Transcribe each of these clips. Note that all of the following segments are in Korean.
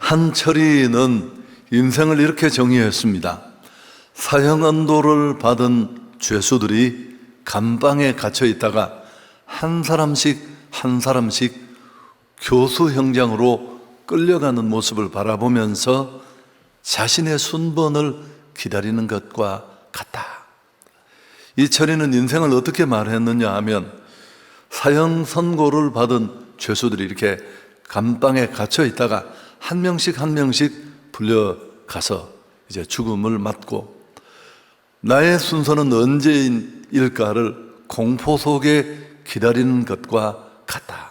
한철이는 인생을 이렇게 정의했습니다. 사형언도를 받은 죄수들이 감방에 갇혀 있다가 한 사람씩 교수형장으로 끌려가는 모습을 바라보면서 자신의 순번을 기다리는 것과 같다. 이 철이는 인생을 어떻게 말했느냐 하면, 사형 선고를 받은 죄수들이 이렇게 감방에 갇혀 있다가 한 명씩 불려가서 이제 죽음을 맞고, 나의 순서는 언제일까를 공포 속에 기다리는 것과 같다.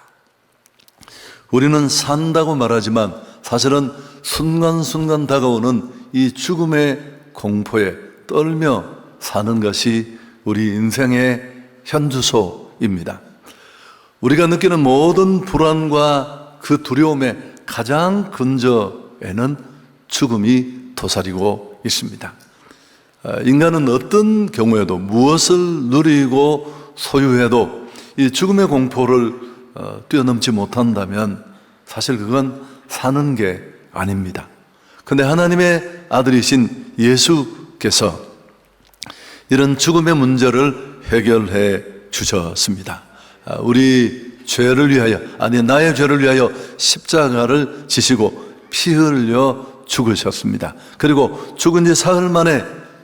우리는 산다고 말하지만 사실은 순간순간 다가오는 이 죽음의 공포에 떨며 사는 것이 우리 인생의 현주소입니다. 우리가 느끼는 모든 불안과 그 두려움의 가장 근저에는 죽음이 도사리고 있습니다. 인간은 어떤 경우에도 무엇을 누리고 소유해도 이 죽음의 공포를 뛰어넘지 못한다면 사실 그건 사는 게 아닙니다. 그런데 하나님의 아들이신 예수께서 이런 죽음의 문제를 해결해 주셨습니다. 우리 죄를 위하여, 나의 죄를 위하여 십자가를 지시고 피 흘려 죽으셨습니다. 그리고 죽은 지 사흘 만에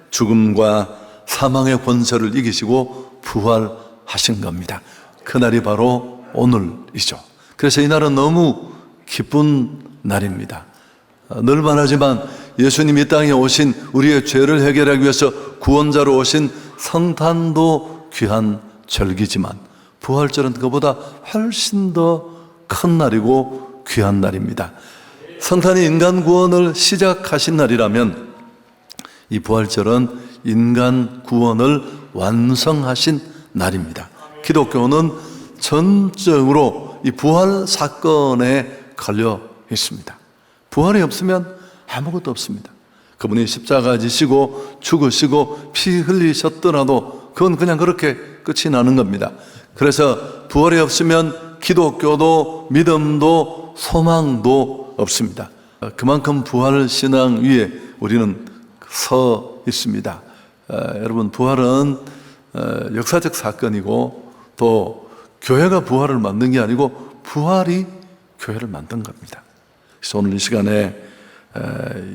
죽음과 사망의 권세를 이기시고 부활하신 겁니다. 그날이 바로 오늘이죠. 그래서 이 날은 너무 기쁜 날입니다. 늘 말하지만 예수님이 이 땅에 오신, 우리의 죄를 해결하기 위해서 구원자로 오신 성탄도 귀한 절기지만 부활절은 그보다 훨씬 더 큰 날이고 귀한 날입니다. 성탄이 인간 구원을 시작하신 날이라면 이 부활절은 인간 구원을 완성하신 날입니다. 기독교는 전적으로 이 부활 사건에 걸려 있습니다. 부활이 없으면 아무것도 없습니다. 그분이 십자가 지시고 죽으시고 피 흘리셨더라도 그건 그냥 그렇게 끝이 나는 겁니다. 그래서 부활이 없으면 기독교도 믿음도 소망도 없습니다. 그만큼 부활 신앙 위에 우리는 서 있습니다. 여러분, 부활은 역사적 사건이고 또 교회가 부활을 만든 게 아니고 부활이 교회를 만든 겁니다. 그래서 오늘 이 시간에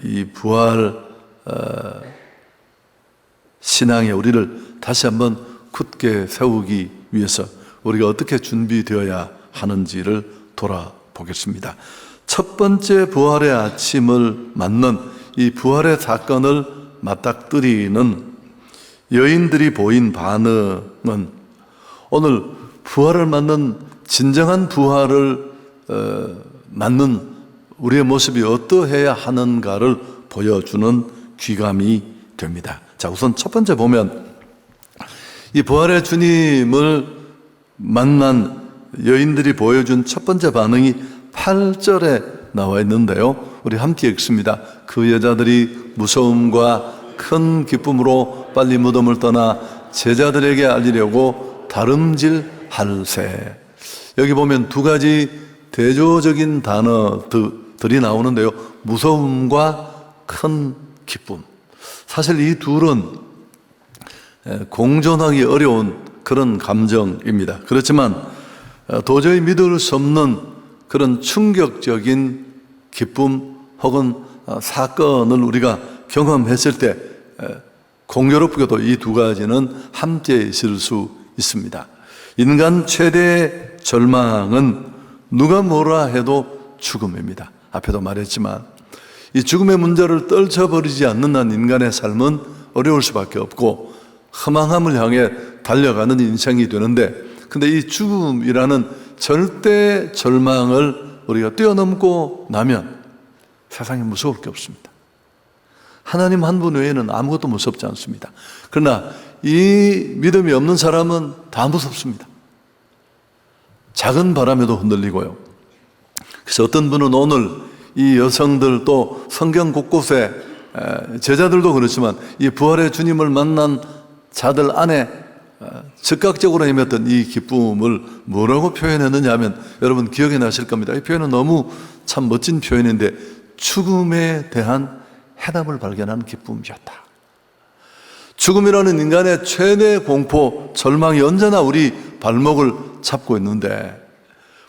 이 부활 신앙에 우리를 다시 한번 굳게 세우기 위해서 우리가 어떻게 준비되어야 하는지를 돌아보겠습니다. 첫 번째 부활의 아침을 맞는 이 부활의 사건을 맞닥뜨리는 여인들이 보인 반응은 오늘 부활을 맞는, 진정한 부활을 맞는 우리의 모습이 어떠해야 하는가를 보여주는 귀감이 됩니다. 자, 우선 첫 번째 보면 이 부활의 주님을 만난 여인들이 보여준 첫 번째 반응이 8절에 나와 있는데요, 우리 함께 읽습니다. 그 여자들이 무서움과 큰 기쁨으로 빨리 무덤을 떠나 제자들에게 알리려고 다름질할세. 여기 보면 두 가지 대조적인 단어들이 나오는데요, 무서움과 큰 기쁨. 사실 이 둘은 공존하기 어려운 그런 감정입니다. 그렇지만 도저히 믿을 수 없는 그런 충격적인 기쁨 혹은 사건을 우리가 경험했을 때 공교롭게도 이 두 가지는 함께 있을 수 있습니다. 인간 최대의 절망은 누가 뭐라 해도 죽음입니다. 앞에도 말했지만 이 죽음의 문제를 떨쳐버리지 않는 한 인간의 삶은 어려울 수밖에 없고 허망함을 향해 달려가는 인생이 되는데, 근데 이 죽음이라는 절대 절망을 우리가 뛰어넘고 나면 세상에 무서울 게 없습니다. 하나님 한 분 외에는 아무것도 무섭지 않습니다. 그러나 이 믿음이 없는 사람은 다 무섭습니다. 작은 바람에도 흔들리고요. 그래서 어떤 분은 오늘 이 여성들 또 성경 곳곳에 제자들도 그렇지만 이 부활의 주님을 만난 자들 안에 즉각적으로 임했던 이 기쁨을 뭐라고 표현했느냐 하면 여러분 기억이 나실 겁니다. 이 표현은 너무 참 멋진 표현인데 죽음에 대한 해답을 발견하는 기쁨이었다. 죽음이라는 인간의 최대 공포, 절망이 언제나 우리 발목을 잡고 있는데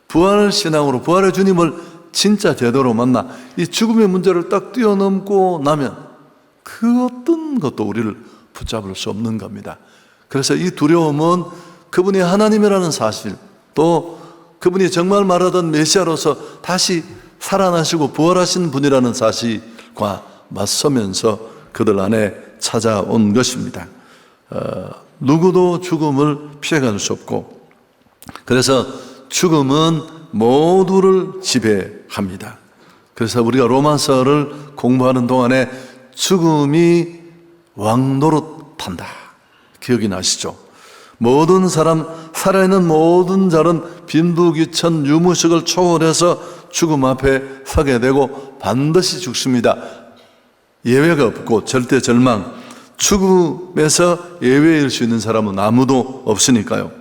부활 신앙으로 부활의 주님을 진짜 제대로 만나 이 죽음의 문제를 딱 뛰어넘고 나면 그 어떤 것도 우리를 붙잡을 수 없는 겁니다. 그래서 이 두려움은 그분이 하나님이라는 사실, 또 그분이 정말 말하던 메시아로서 다시 살아나시고 부활하신 분이라는 사실과 맞서면서 그들 안에 찾아온 것입니다. 누구도 죽음을 피해갈 수 없고, 그래서 죽음은 모두를 지배합니다. 그래서 우리가 로마서를 공부하는 동안에 죽음이 왕노릇한다, 기억이 나시죠? 모든 사람, 살아있는 모든 자는 빈부귀천 유무식을 초월해서 죽음 앞에 서게 되고 반드시 죽습니다. 예외가 없고 절대 절망, 죽음에서 예외일 수 있는 사람은 아무도 없으니까요.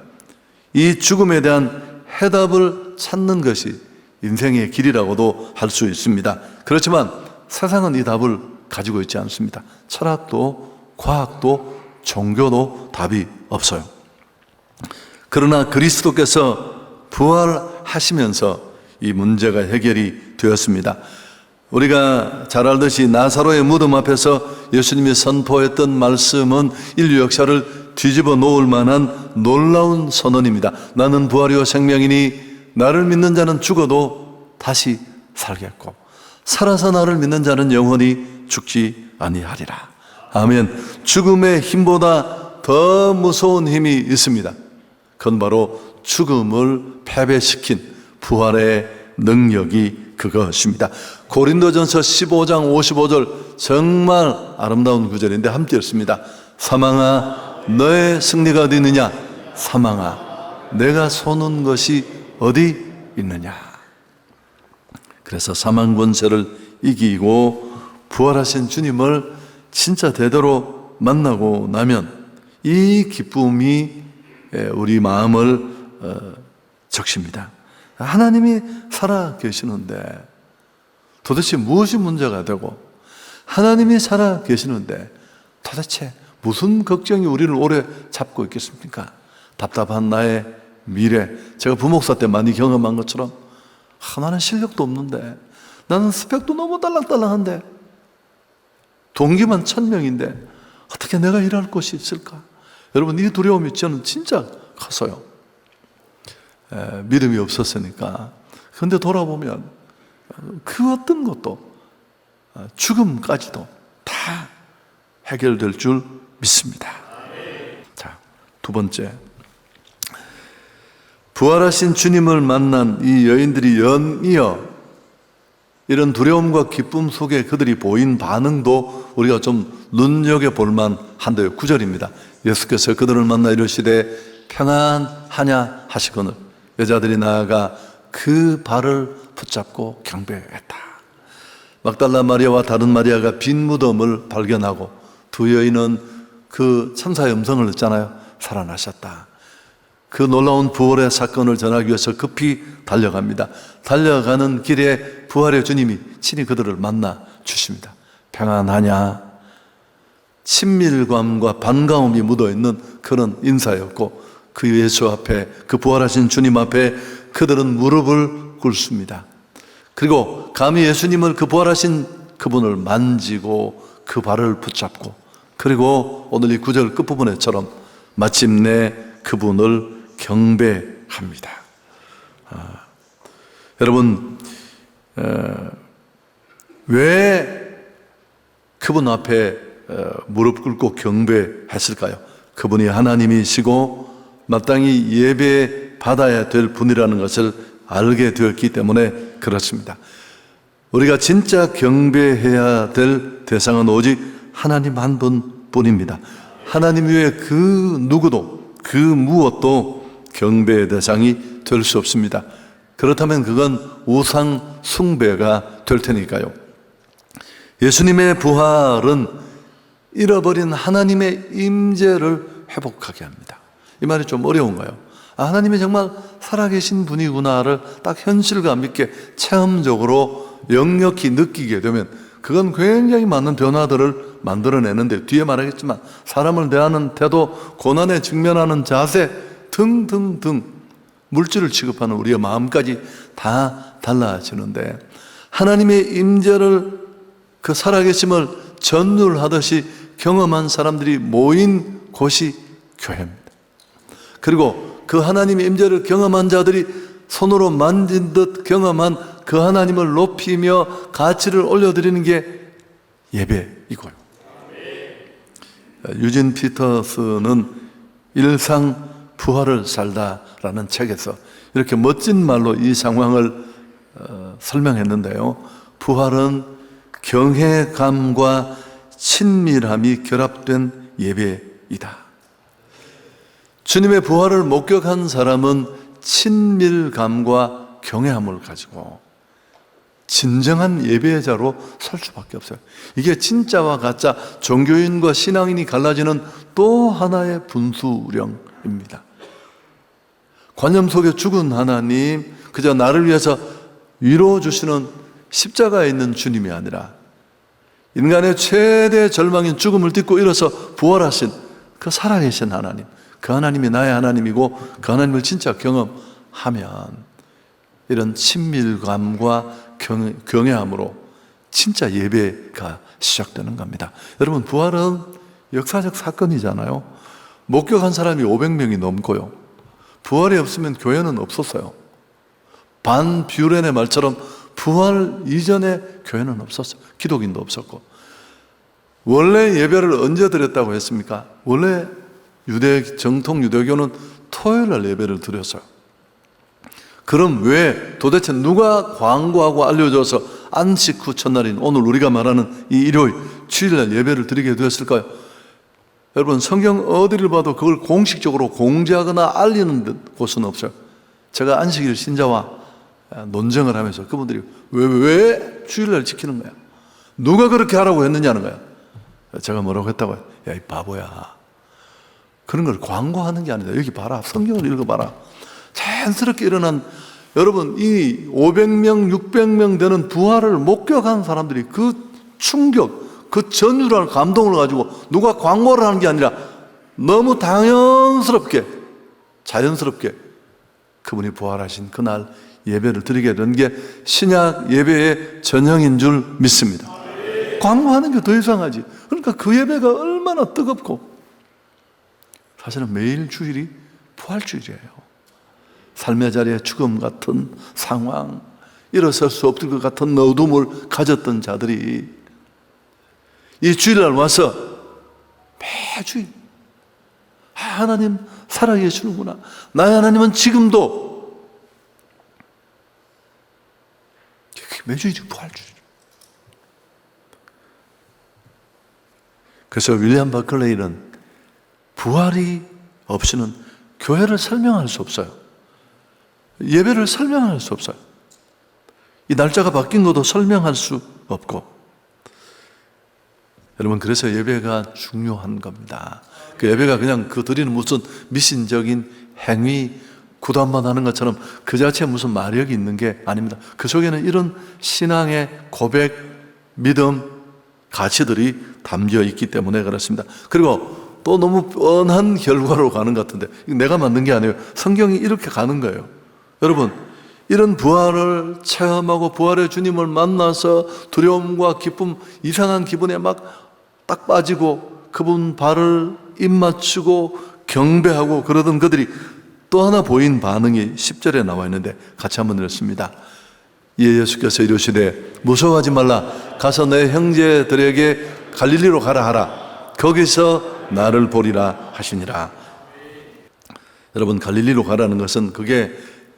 이 죽음에 대한 해답을 찾는 것이 인생의 길이라고도 할 수 있습니다. 그렇지만 세상은 이 답을 가지고 있지 않습니다. 철학도 과학도 종교도 답이 없어요. 그러나 그리스도께서 부활하시면서 이 문제가 해결이 되었습니다. 우리가 잘 알듯이 나사로의 무덤 앞에서 예수님이 선포했던 말씀은 인류 역사를 뒤집어 놓을 만한 놀라운 선언입니다. 나는 부활이요 생명이니 나를 믿는 자는 죽어도 다시 살겠고 살아서 나를 믿는 자는 영원히 죽지 아니하리라. 아멘. 죽음의 힘보다 더 무서운 힘이 있습니다. 그건 바로 죽음을 패배시킨 부활의 능력이 그것입니다. 고린도전서 15장 55절 정말 아름다운 구절인데 함께 읽습니다. 사망아 너의 승리가 어디 있느냐? 사망아 내가 쏘는 것이 어디 있느냐? 그래서 사망 권세를 이기고 부활하신 주님을 진짜 제대로 만나고 나면 이 기쁨이 우리 마음을 적십니다. 하나님이 살아 계시는데 도대체 무엇이 문제가 되고, 하나님이 살아 계시는데 도대체 무슨 걱정이 우리를 오래 잡고 있겠습니까? 답답한 나의 미래, 제가 부목사 때 많이 경험한 것처럼 나는 실력도 없는데, 나는 스펙도 너무 딸랑딸랑한데, 동기만 1000명인데 어떻게 내가 일할 곳이 있을까? 여러분, 이 두려움이 저는 진짜 커서요. 믿음이 없었으니까. 그런데 돌아보면 그 어떤 것도, 죽음까지도 다 해결될 줄 믿습니다. 자, 두 번째, 부활하신 주님을 만난 이 여인들이 연이어 이런 두려움과 기쁨 속에 그들이 보인 반응도 우리가 좀 눈여겨볼 만한데요. 9절입니다. 예수께서 그들을 만나 이르시되 평안하냐 하시거늘 여자들이 나아가 그 발을 붙잡고 경배했다. 막달라 마리아와 다른 마리아가 빈 무덤을 발견하고 두 여인은 그 천사의 음성을 듣잖아요. 살아나셨다. 그 놀라운 부활의 사건을 전하기 위해서 급히 달려갑니다. 달려가는 길에 부활의 주님이 친히 그들을 만나 주십니다. 평안하냐? 친밀감과 반가움이 묻어있는 그런 인사였고, 그 예수 앞에, 그 부활하신 주님 앞에 그들은 무릎을 꿇습니다. 그리고 감히 예수님을, 그 부활하신 그분을 만지고 그 발을 붙잡고, 그리고 오늘 이 9절 끝부분에처럼 마침내 그분을 경배합니다. 여러분, 왜 그분 앞에 무릎 꿇고 경배했을까요? 그분이 하나님이시고 마땅히 예배 받아야 될 분이라는 것을 알게 되었기 때문에 그렇습니다. 우리가 진짜 경배해야 될 대상은 오직 하나님 한 분뿐입니다. 하나님 외에 그 누구도, 그 무엇도 경배의 대상이 될 수 없습니다. 그렇다면 그건 우상 숭배가 될 테니까요. 예수님의 부활은 잃어버린 하나님의 임재를 회복하게 합니다. 이 말이 좀 어려운가요? 하나님이 정말 살아계신 분이구나를 딱 현실감 있게 체험적으로 역력히 느끼게 되면 그건 굉장히 많은 변화들을 만들어내는데, 뒤에 말하겠지만 사람을 대하는 태도, 고난에 직면하는 자세 등등등 물질을 취급하는 우리의 마음까지 다 달라지는데, 하나님의 임재를, 그 살아계심을 전율하듯이 경험한 사람들이 모인 곳이 교회입니다. 그리고 그 하나님의 임재를 경험한 자들이 손으로 만진 듯 경험한 그 하나님을 높이며 가치를 올려드리는 게 예배이고요. 유진 피터스는 일상 부활을 살다라는 책에서 이렇게 멋진 말로 이 상황을 설명했는데요. 부활은 경외감과 친밀함이 결합된 예배이다. 주님의 부활을 목격한 사람은 친밀감과 경외함을 가지고 진정한 예배자로 설 수밖에 없어요. 이게 진짜와 가짜, 종교인과 신앙인이 갈라지는 또 하나의 분수령입니다. 관념 속에 죽은 하나님, 그저 나를 위해서 위로 주시는 십자가에 있는 주님이 아니라 인간의 최대 절망인 죽음을 딛고 일어서 부활하신 그 살아계신 하나님, 그 하나님이 나의 하나님이고 그 하나님을 진짜 경험하면 이런 친밀감과 경외함으로 진짜 예배가 시작되는 겁니다. 여러분, 부활은 역사적 사건이잖아요. 목격한 사람이 500명이 넘고요. 부활이 없으면 교회는 없었어요. 반 뷰렌의 말처럼 부활 이전에 교회는 없었어요. 기독인도 없었고. 원래 예배를 언제 드렸다고 했습니까? 원래 정통 유대교는 토요일 날 예배를 드렸어요. 그럼 왜 도대체 누가 광고하고 알려줘서 안식 후 첫날인 오늘 우리가 말하는 이 일요일 주일날 예배를 드리게 되었을까요? 여러분, 성경 어디를 봐도 그걸 공식적으로 공지하거나 알리는 곳은 없어요. 제가 안식일 신자와 논쟁을 하면서 그분들이 왜 주일날 지키는 거야? 누가 그렇게 하라고 했느냐는 거야. 제가 뭐라고 했다고요? 야, 이 바보야, 그런 걸 광고하는 게 아니다. 여기 봐라, 성경을 읽어봐라. 자연스럽게 일어난, 여러분, 이 500명, 600명 되는 부활을 목격한 사람들이 그 충격, 그 전율한 감동을 가지고 누가 광고를 하는 게 아니라 너무 당연스럽게, 자연스럽게 그분이 부활하신 그날 예배를 드리게 된 게 신약 예배의 전형인 줄 믿습니다. 광고하는 게 더 이상하지. 그러니까 그 예배가 얼마나 뜨겁고, 사실은 매일 주일이 부활주일이에요. 삶의 자리에 죽음 같은 상황, 일어설 수 없을 것 같은 어둠을 가졌던 자들이 이 주일날 와서 매주일 하나님 살아계시는구나, 나의 하나님은 지금도, 매주일이 부활주일. 그래서 윌리엄 버클레이는 부활이 없이는 교회를 설명할 수 없어요. 예배를 설명할 수 없어요. 이 날짜가 바뀐 것도 설명할 수 없고. 여러분, 그래서 예배가 중요한 겁니다. 그 예배가 그냥 그 드리는 무슨 미신적인 행위, 구단만 하는 것처럼 그 자체에 무슨 마력이 있는 게 아닙니다. 그 속에는 이런 신앙의 고백, 믿음, 가치들이 담겨 있기 때문에 그렇습니다. 그리고 또 너무 뻔한 결과로 가는 것 같은데, 내가 만든 게 아니에요. 성경이 이렇게 가는 거예요. 여러분, 이런 부활을 체험하고 부활의 주님을 만나서 두려움과 기쁨, 이상한 기분에 막 딱 빠지고 그분 발을 입맞추고 경배하고 그러던 그들이 또 하나 보인 반응이 10절에 나와 있는데 같이 한번 읽습니다. 이에 예수께서 이르시되 무서워하지 말라, 가서 내 형제들에게 갈릴리로 가라 하라. 거기서 나를 보리라 하시니라. 여러분, 갈릴리로 가라는 것은 그게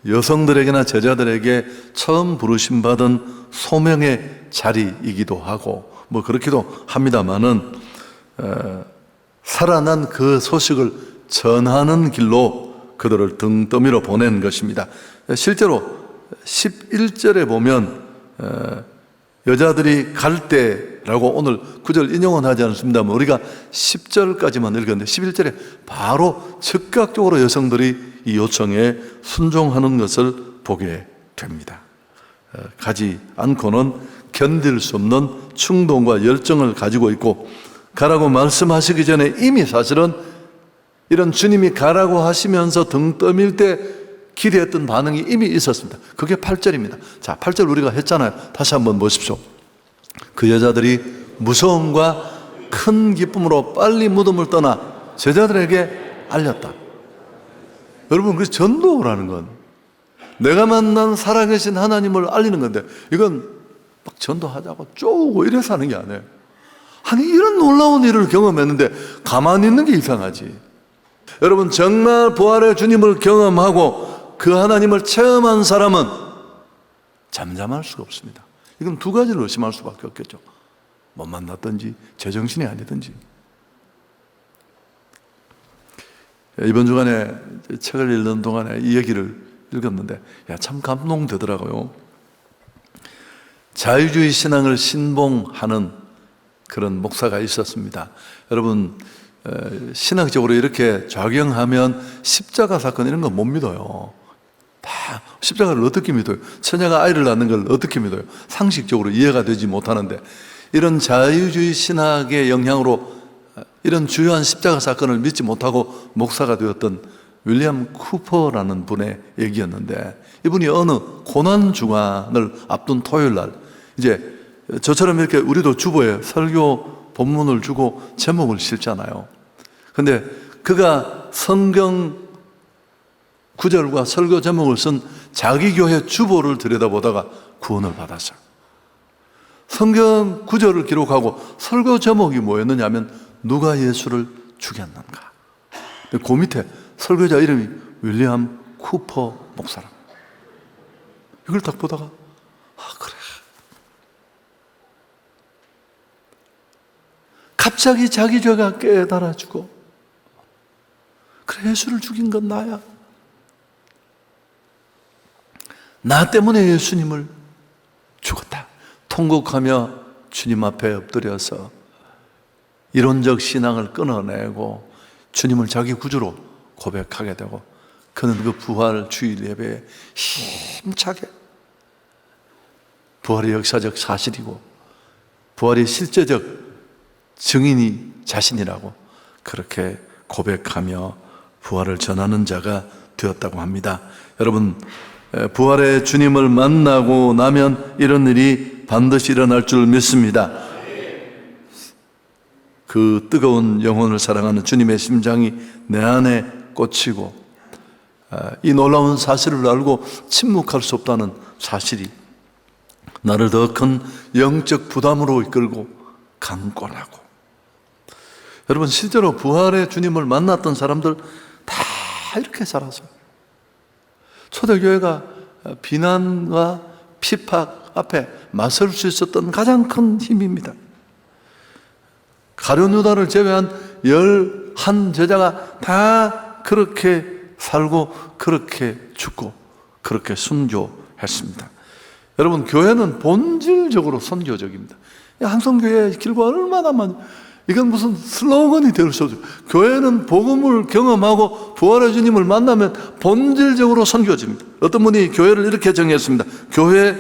여성들에게나 제자들에게 처음 부르심 받은 소명의 자리이기도 하고 뭐 그렇기도 합니다만은, 살아난 그 소식을 전하는 길로 그들을 등떠미로 보낸 것입니다. 실제로 11절에 보면 여자들이 갈 때라고 오늘 9절 인용은 하지 않습니다만 우리가 10절까지만 읽었는데 11절에 바로 즉각적으로 여성들이 이 요청에 순종하는 것을 보게 됩니다. 가지 않고는 견딜 수 없는 충동과 열정을 가지고 있고, 가라고 말씀하시기 전에 이미 사실은 이런 주님이 가라고 하시면서 등 떠밀 때 기대했던 반응이 이미 있었습니다. 그게 8절입니다. 자, 8절 우리가 했잖아요. 다시 한번 보십시오. 그 여자들이 무서움과 큰 기쁨으로 빨리 무덤을 떠나 제자들에게 알렸다. 여러분, 그 전도라는 건 내가 만난 살아계신 하나님을 알리는 건데, 이건 막 전도하자고 쪼고 이래서 하는 게 아니에요. 아니, 이런 놀라운 일을 경험했는데 가만히 있는 게 이상하지. 여러분, 정말 부활의 주님을 경험하고 그 하나님을 체험한 사람은 잠잠할 수가 없습니다. 이건 두 가지를 의심할 수밖에 없겠죠. 못 만났든지 제정신이 아니든지. 이번 주간에 책을 읽는 동안에 이 얘기를 읽었는데 참 감동되더라고요. 자유주의 신앙을 신봉하는 그런 목사가 있었습니다. 여러분, 신학적으로 이렇게 작용하면 십자가 사건 이런 거 못 믿어요. 다 십자가를 어떻게 믿어요? 처녀가 아이를 낳는 걸 어떻게 믿어요? 상식적으로 이해가 되지 못하는데, 이런 자유주의 신학의 영향으로 이런 주요한 십자가 사건을 믿지 못하고 목사가 되었던 윌리엄 쿠퍼라는 분의 얘기였는데, 이분이 어느 고난 주간을 앞둔 토요일 날, 이제 저처럼 이렇게 우리도 주보에 설교 본문을 주고 제목을 실잖아요. 근데 그가 성경 구절과 설교 제목을 쓴 자기 교회 주보를 들여다보다가 구원을 받았어요. 성경 구절을 기록하고 설교 제목이 뭐였느냐 하면 누가 예수를 죽였는가. 그 밑에 설교자 이름이 윌리엄 쿠퍼 목사라. 이걸 딱 보다가 그래. 갑자기 자기 죄가 깨달아지고, 그래, 예수를 죽인 건 나야. 나 때문에 예수님을 죽었다. 통곡하며 주님 앞에 엎드려서 이론적 신앙을 끊어내고 주님을 자기 구주로 고백하게 되고, 그는 그 부활 주일 예배에 힘차게 부활의 역사적 사실이고 부활의 실제적 증인이 자신이라고 그렇게 고백하며 부활을 전하는 자가 되었다고 합니다. 여러분, 부활의 주님을 만나고 나면 이런 일이 반드시 일어날 줄 믿습니다. 그 뜨거운 영혼을 사랑하는 주님의 심장이 내 안에 꽂히고, 이 놀라운 사실을 알고 침묵할 수 없다는 사실이 나를 더 큰 영적 부담으로 이끌고 강권하고, 여러분, 실제로 부활의 주님을 만났던 사람들 다 이렇게 살았어요. 초대교회가 비난과 핍박 앞에 맞설 수 있었던 가장 큰 힘입니다. 가룟 유다를 제외한 11 제자가 다 그렇게 살고 그렇게 죽고 그렇게 순교했습니다. 여러분, 교회는 본질적으로 선교적입니다. 한성교회의 길과 얼마나 많이, 이건 무슨 슬로건이 될 수 없어요. 교회는 복음을 경험하고 부활의 주님을 만나면 본질적으로 선교집니다. 어떤 분이 교회를 이렇게 정의했습니다. 교회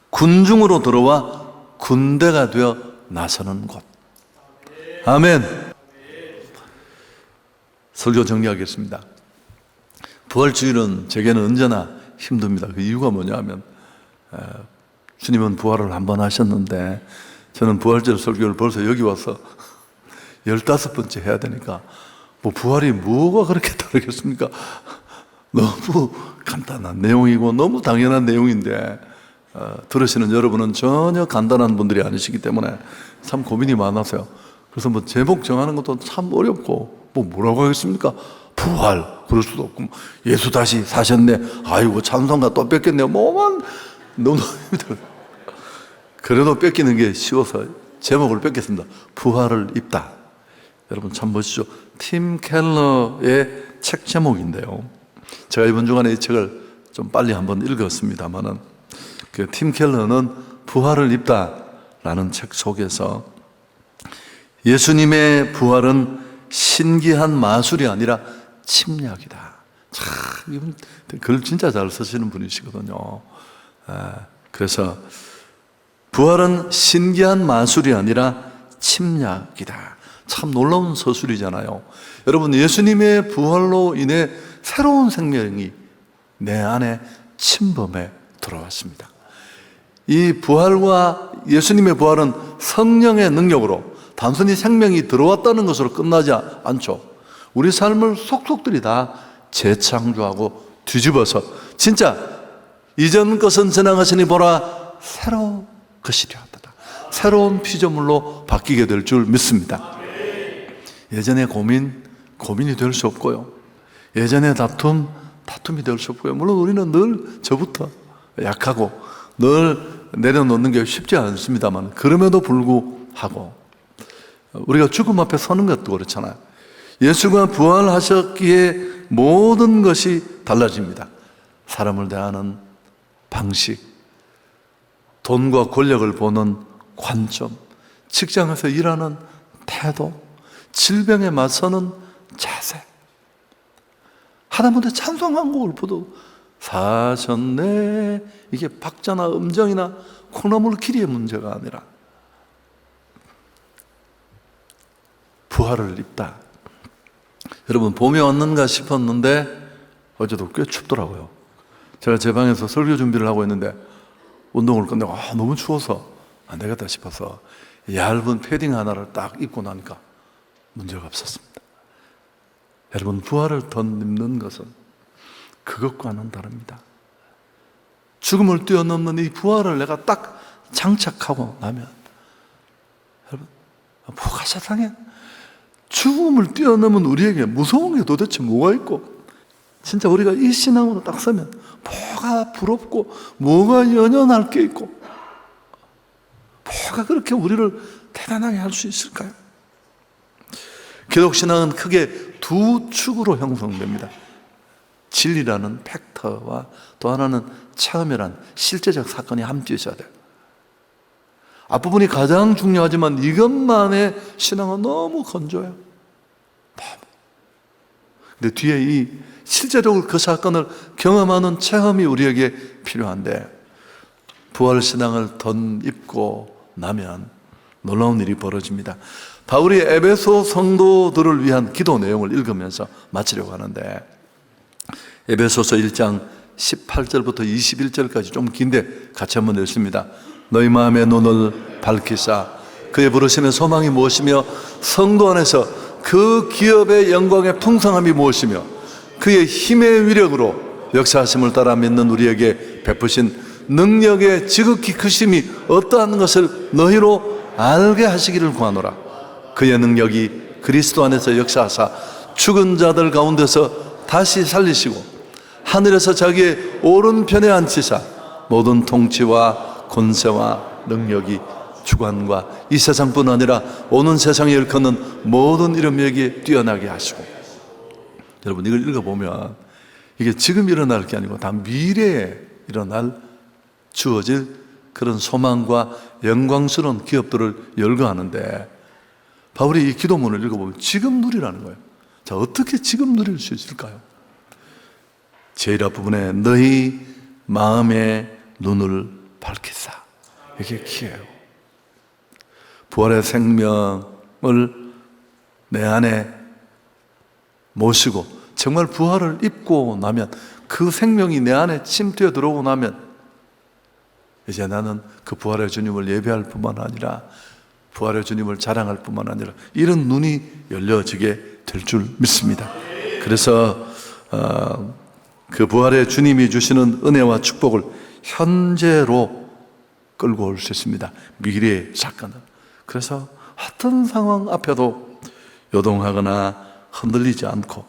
군중으로 들어와 군대가 되어 나서는 곳. 아멘. 설교 정리하겠습니다. 부활주일은 제게는 언제나 힘듭니다. 그 이유가 뭐냐 하면, 주님은 부활을 한 번 하셨는데 저는 부활절 설교를 벌써 여기 와서 15번째 해야 되니까, 뭐 부활이 뭐가 그렇게 다르겠습니까? 너무 간단한 내용이고 너무 당연한 내용인데, 들으시는 여러분은 전혀 간단한 분들이 아니시기 때문에 참 고민이 많아서요. 그래서 뭐 제목 정하는 것도 참 어렵고, 뭐라고 하겠습니까? 부활, 그럴 수도 없고, 예수 다시 사셨네, 아이고 찬송가 또 뺏겼네요, 뭐만 너무 힘들어요. 그래도 뺏기는 게 쉬워서 제목을 뺏겠습니다. 부활을 입다. 여러분 참 멋지죠? 팀 켈러의 책 제목인데요, 제가 이번 주간에 이 책을 좀 빨리 한번 읽었습니다만은, 그 팀 켈러는 부활을 입다라는 책 속에서 예수님의 부활은 신기한 마술이 아니라 침략이다. 참, 이분 글 진짜 잘 쓰시는 분이시거든요. 그래서 부활은 신기한 마술이 아니라 침략이다. 참 놀라운 서술이잖아요. 여러분, 예수님의 부활로 인해 새로운 생명이 내 안에 침범해 들어왔습니다. 이 부활과 예수님의 부활은 성령의 능력으로 단순히 생명이 들어왔다는 것으로 끝나지 않죠. 우리 삶을 속속들이 다 재창조하고 뒤집어서 진짜 이전 것은 지나가시니 보라 새로운 것이 되었다. 새로운 피조물로 바뀌게 될 줄 믿습니다. 예전의 고민이 될 수 없고요. 예전의 다툼이 될 수 없고요. 물론 우리는 늘 저부터 약하고 늘 내려놓는 게 쉽지 않습니다만, 그럼에도 불구하고 우리가 죽음 앞에 서는 것도 그렇잖아요. 예수가 부활하셨기에 모든 것이 달라집니다. 사람을 대하는 방식, 돈과 권력을 보는 관점, 직장에서 일하는 태도, 질병에 맞서는 자세. 하다못해 찬송 한 곡을 부르도 사셨네, 이게 박자나 음정이나 콩나물 길이의 문제가 아니라 부활을 입다. 여러분, 봄이 왔는가 싶었는데 어제도 꽤 춥더라고요. 제가 제 방에서 설교 준비를 하고 있는데 운동을 끝내고 너무 추워서 안 되겠다 싶어서 얇은 패딩 하나를 딱 입고 나니까 문제가 없었습니다. 여러분, 부활을 덧입는 것은 그것과는 다릅니다. 죽음을 뛰어넘는 이 부활을 내가 딱 장착하고 나면, 여러분, 뭐가 세상에 죽음을 뛰어넘은 우리에게 무서운 게 도대체 뭐가 있고, 진짜 우리가 이 신앙으로 딱 서면 뭐가 부럽고 뭐가 연연할 게 있고 뭐가 그렇게 우리를 대단하게 할 수 있을까요? 기독신앙은 크게 두 축으로 형성됩니다. 진리라는 팩터와 또 하나는 체험이란 실제적 사건이 함께 있어야 돼요. 앞부분이 가장 중요하지만 이것만의 신앙은 너무 건조해요. 근데 뒤에 이 실제적으로 그 사건을 경험하는 체험이 우리에게 필요한데, 부활신앙을 덧입고 나면 놀라운 일이 벌어집니다. 바울이 에베소 성도들을 위한 기도 내용을 읽으면서 마치려고 하는데, 에베소서 1장 18절부터 21절까지 좀 긴데 같이 한번 읽습니다. 너희 마음의 눈을 밝히사 그의 부르심의 소망이 무엇이며 성도 안에서 그 기업의 영광의 풍성함이 무엇이며 그의 힘의 위력으로 역사하심을 따라 믿는 우리에게 베푸신 능력의 지극히 크심이 어떠한 것을 너희로 알게 하시기를 구하노라. 그의 능력이 그리스도 안에서 역사하사 죽은 자들 가운데서 다시 살리시고 하늘에서 자기의 오른편에 앉히사 모든 통치와 권세와 능력이 주관과 이 세상뿐 아니라 오는 세상에 일컫는 모든 이름에게 뛰어나게 하시고. 여러분, 이걸 읽어보면 이게 지금 일어날 게 아니고 다 미래에 일어날 주어질 그런 소망과 영광스러운 기업들을 열거하는데, 바울이 이 기도문을 읽어보면 지금 누리라는 거예요. 자, 어떻게 지금 누릴 수 있을까요? 제일 앞부분에 너희 마음의 눈을 밝히사, 이게 키예요. 부활의 생명을 내 안에 모시고 정말 부활을 입고 나면, 그 생명이 내 안에 침투해 들어오고 나면 이제 나는 그 부활의 주님을 예배할 뿐만 아니라 부활의 주님을 자랑할 뿐만 아니라 이런 눈이 열려지게 될 줄 믿습니다. 그래서 그 부활의 주님이 주시는 은혜와 축복을 현재로 끌고 올 수 있습니다. 미래의 사건을. 그래서 어떤 상황 앞에도 요동하거나 흔들리지 않고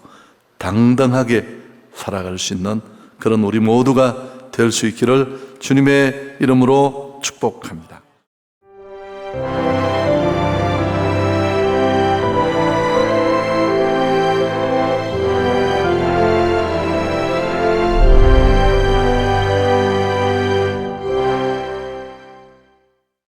당당하게 살아갈 수 있는 그런 우리 모두가 될 수 있기를 주님의 이름으로 축복합니다.